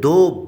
2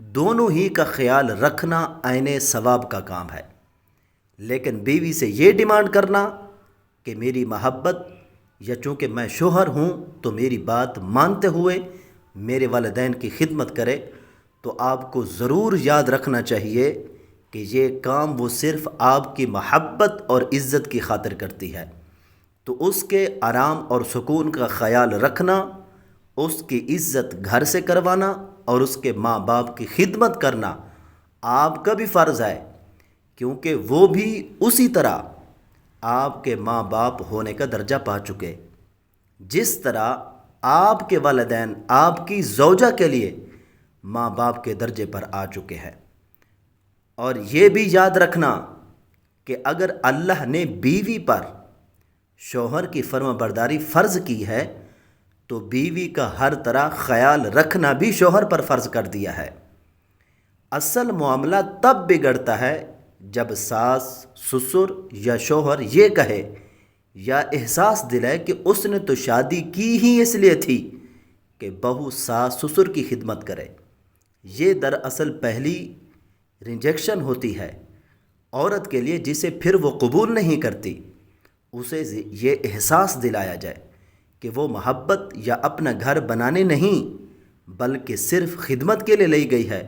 دونوں ہی کا خیال رکھنا عین ثواب کا کام ہے۔ لیکن بیوی سے یہ ڈیمانڈ کرنا کہ میری محبت یا چونکہ میں شوہر ہوں تو میری بات مانتے ہوئے میرے والدین کی خدمت کرے، تو آپ کو ضرور یاد رکھنا چاہیے کہ یہ کام وہ صرف آپ کی محبت اور عزت کی خاطر کرتی ہے۔ تو اس کے آرام اور سکون کا خیال رکھنا، اس کی عزت گھر سے کروانا اور اس کے ماں باپ کی خدمت کرنا آپ کا بھی فرض ہے، کیونکہ وہ بھی اسی طرح آپ کے ماں باپ ہونے کا درجہ پا چکے، جس طرح آپ کے والدین آپ کی زوجہ کے لیے ماں باپ کے درجے پر آ چکے ہیں۔ اور یہ بھی یاد رکھنا کہ اگر اللہ نے بیوی پر شوہر کی فرما برداری فرض کی ہے تو بیوی کا ہر طرح خیال رکھنا بھی شوہر پر فرض کر دیا ہے۔ اصل معاملہ تب بگڑتا ہے جب ساس، سسر یا شوہر یہ کہے یا احساس دلائے کہ اس نے تو شادی کی ہی اس لیے تھی کہ بہو ساس سسر کی خدمت کرے۔ یہ دراصل پہلی ریجیکشن ہوتی ہے عورت کے لیے، جسے پھر وہ قبول نہیں کرتی۔ اسے یہ احساس دلایا جائے کہ وہ محبت یا اپنا گھر بنانے نہیں بلکہ صرف خدمت کے لیے لی گئی ہے،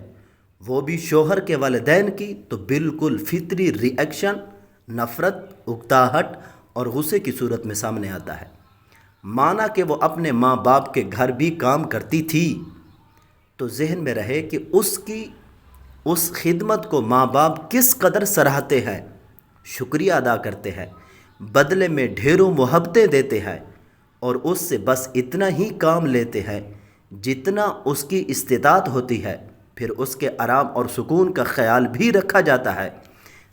وہ بھی شوہر کے والدین کی، تو بالکل فطری ری ایکشن نفرت، اکتاہٹ اور غصے کی صورت میں سامنے آتا ہے۔ مانا کہ وہ اپنے ماں باپ کے گھر بھی کام کرتی تھی، تو ذہن میں رہے کہ اس خدمت کو ماں باپ کس قدر سراہتے ہیں، شکریہ ادا کرتے ہیں، بدلے میں ڈھیروں محبتیں دیتے ہیں، اور اس سے بس اتنا ہی کام لیتے ہیں جتنا اس کی استطاعت ہوتی ہے۔ پھر اس کے آرام اور سکون کا خیال بھی رکھا جاتا ہے۔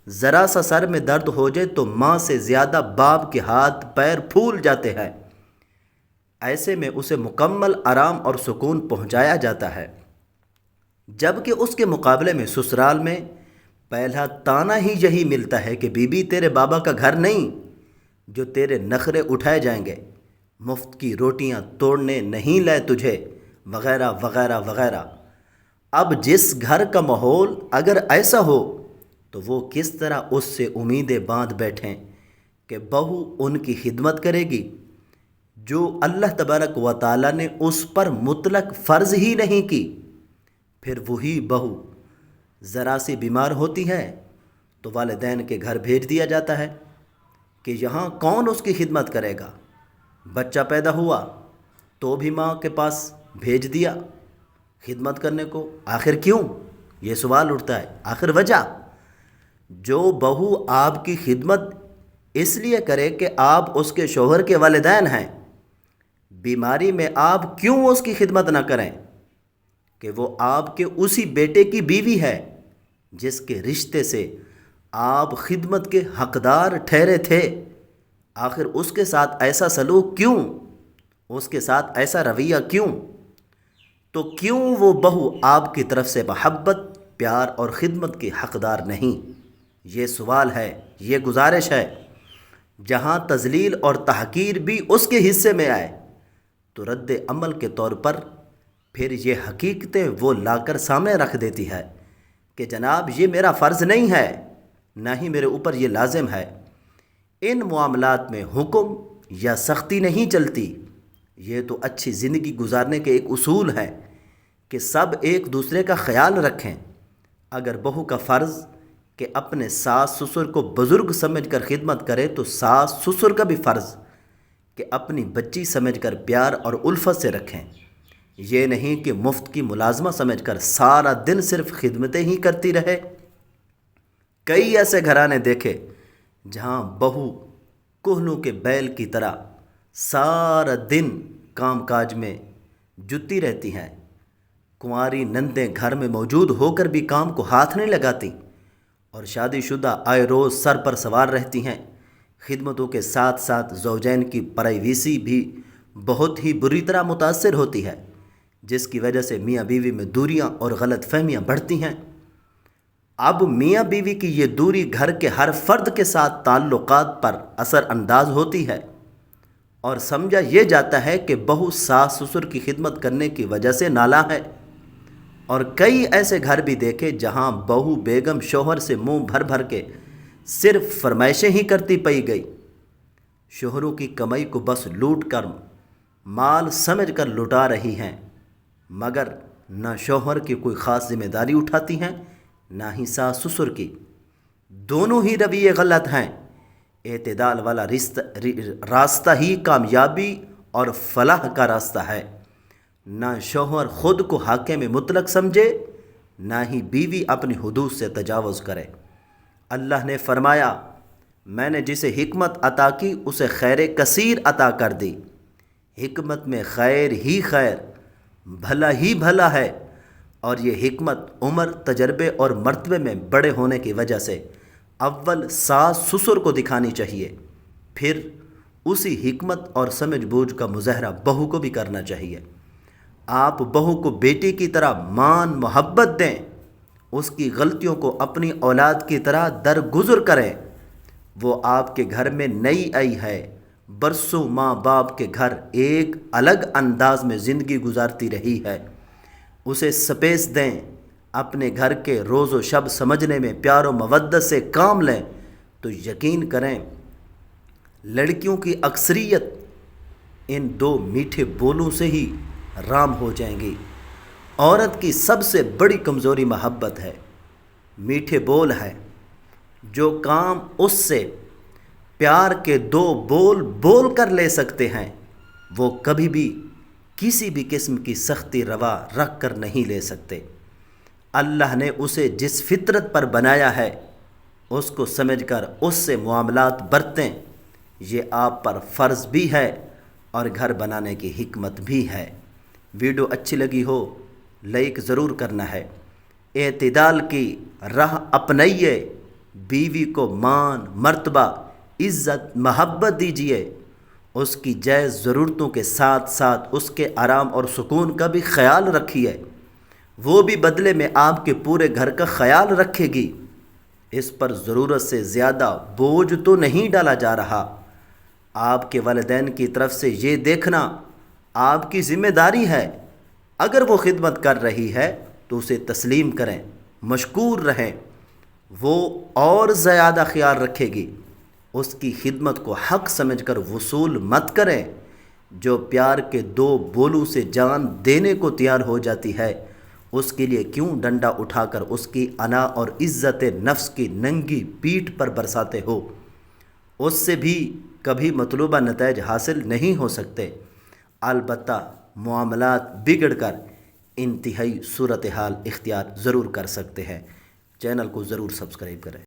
ذرا سا سر میں درد ہو جائے تو ماں سے زیادہ باپ کے ہاتھ پیر پھول جاتے ہیں، ایسے میں اسے مکمل آرام اور سکون پہنچایا جاتا ہے۔ جبکہ اس کے مقابلے میں سسرال میں پہلا تانا ہی یہی ملتا ہے کہ بی بی تیرے بابا کا گھر نہیں جو تیرے نخرے اٹھائے جائیں گے، مفت کی روٹیاں توڑنے نہیں لائے تجھے، وغیرہ وغیرہ وغیرہ۔ اب جس گھر کا ماحول اگر ایسا ہو تو وہ کس طرح اس سے امیدیں باندھ بیٹھیں کہ بہو ان کی خدمت کرے گی جو اللہ تبارک و تعالیٰ نے اس پر مطلق فرض ہی نہیں کی۔ پھر وہی بہو ذرا سی بیمار ہوتی ہے تو والدین کے گھر بھیج دیا جاتا ہے کہ یہاں کون اس کی خدمت کرے گا۔ بچہ پیدا ہوا تو بھی ماں کے پاس بھیج دیا خدمت کرنے کو۔ آخر کیوں؟ یہ سوال اٹھتا ہے، آخر وجہ؟ جو بہو آپ کی خدمت اس لیے کرے کہ آپ اس کے شوہر کے والدین ہیں، بیماری میں آپ کیوں اس کی خدمت نہ کریں کہ وہ آپ کے اسی بیٹے کی بیوی ہے جس کے رشتے سے آپ خدمت کے حقدار ٹھہرے تھے۔ آخر اس کے ساتھ ایسا سلوک کیوں؟ اس کے ساتھ ایسا رویہ کیوں؟ تو کیوں وہ بہو آپ کی طرف سے محبت، پیار اور خدمت کی حقدار نہیں؟ یہ سوال ہے، یہ گزارش ہے۔ جہاں تذلیل اور تحقیر بھی اس کے حصے میں آئے تو رد عمل کے طور پر پھر یہ حقیقتیں وہ لا کر سامنے رکھ دیتی ہے کہ جناب یہ میرا فرض نہیں ہے، نہ ہی میرے اوپر یہ لازم ہے۔ ان معاملات میں حکم یا سختی نہیں چلتی، یہ تو اچھی زندگی گزارنے کے ایک اصول ہے کہ سب ایک دوسرے کا خیال رکھیں۔ اگر بہو کا فرض کہ اپنے ساس سسر کو بزرگ سمجھ کر خدمت کرے تو ساس سسر کا بھی فرض کہ اپنی بچی سمجھ کر پیار اور الفت سے رکھیں۔ یہ نہیں کہ مفت کی ملازمہ سمجھ کر سارا دن صرف خدمتیں ہی کرتی رہے۔ کئی ایسے گھرانے دیکھے جہاں بہو کوہنوں کے بیل کی طرح سارا دن کام کاج میں جتی رہتی ہیں، کنواری نندیں گھر میں موجود ہو کر بھی کام کو ہاتھ نہیں لگاتی، اور شادی شدہ آئے روز سر پر سوار رہتی ہیں۔ خدمتوں کے ساتھ ساتھ زوجین کی پرائیویسی بھی بہت ہی بری طرح متاثر ہوتی ہے، جس کی وجہ سے میاں بیوی میں دوریاں اور غلط فہمیاں بڑھتی ہیں۔ اب میاں بیوی کی یہ دوری گھر کے ہر فرد کے ساتھ تعلقات پر اثر انداز ہوتی ہے، اور سمجھا یہ جاتا ہے کہ بہو ساس سسر کی خدمت کرنے کی وجہ سے نالاں ہے، اور کئی ایسے گھر بھی دیکھے جہاں بہو بیگم شوہر سے منہ بھر بھر کے صرف فرمائشیں ہی کرتی پئی گئی، شوہروں کی کمائی کو بس لوٹ کر مال سمجھ کر لٹا رہی ہیں، مگر نہ شوہر کی کوئی خاص ذمہ داری اٹھاتی ہیں نہ ہی ساس سسر کی۔ دونوں ہی رویے غلط ہیں۔ اعتدال والا راستہ ہی کامیابی اور فلاح کا راستہ ہے۔ نہ شوہر خود کو حاکم مطلق سمجھے، نہ ہی بیوی اپنی حدود سے تجاوز کرے۔ اللہ نے فرمایا، میں نے جسے حکمت عطا کی اسے خیر کثیر عطا کر دی۔ حکمت میں خیر ہی خیر، بھلا ہی بھلا ہے، اور یہ حکمت عمر، تجربے اور مرتبے میں بڑے ہونے کی وجہ سے اول ساس سسر کو دکھانی چاہیے، پھر اسی حکمت اور سمجھ بوجھ کا مظاہرہ بہو کو بھی کرنا چاہیے۔ آپ بہو کو بیٹی کی طرح مان محبت دیں، اس کی غلطیوں کو اپنی اولاد کی طرح درگزر کریں۔ وہ آپ کے گھر میں نئی آئی ہے، برسوں ماں باپ کے گھر ایک الگ انداز میں زندگی گزارتی رہی ہے، اسے سپیس دیں، اپنے گھر کے روز و شب سمجھنے میں پیار و مودت سے کام لیں، تو یقین کریں لڑکیوں کی اکثریت ان دو میٹھے بولوں سے ہی رام ہو جائیں گی۔ عورت کی سب سے بڑی کمزوری محبت ہے، میٹھے بول ہے۔ جو کام اس سے پیار کے دو بول بول کر لے سکتے ہیں، وہ کبھی بھی کسی بھی قسم کی سختی روا رکھ کر نہیں لے سکتے۔ اللہ نے اسے جس فطرت پر بنایا ہے اس کو سمجھ کر اس سے معاملات برتیں، یہ آپ پر فرض بھی ہے اور گھر بنانے کی حکمت بھی ہے۔ ویڈیو اچھی لگی ہو لائک ضرور کرنا ہے۔ اعتدال کی راہ اپنائیے، بیوی کو مان، مرتبہ، عزت، محبت دیجیے، اس کی جائز ضرورتوں کے ساتھ ساتھ اس کے آرام اور سکون کا بھی خیال رکھیے، وہ بھی بدلے میں آپ کے پورے گھر کا خیال رکھے گی۔ اس پر ضرورت سے زیادہ بوجھ تو نہیں ڈالا جا رہا۔ آپ کے والدین کی طرف سے یہ دیکھنا آپ کی ذمہ داری ہے، اگر وہ خدمت کر رہی ہے تو اسے تسلیم کریں، مشکور رہیں، وہ اور زیادہ خیال رکھے گی۔ اس کی خدمت کو حق سمجھ کر وصول مت کریں۔ جو پیار کے دو بولوں سے جان دینے کو تیار ہو جاتی ہے، اس کے لیے کیوں ڈنڈا اٹھا کر اس کی انا اور عزت نفس کی ننگی پیٹھ پر برساتے ہو؟ اس سے بھی کبھی مطلوبہ نتائج حاصل نہیں ہو سکتے، البتہ معاملات بگڑ کر انتہائی صورتحال اختیار ضرور کر سکتے ہیں۔ چینل کو ضرور سبسکرائب کریں۔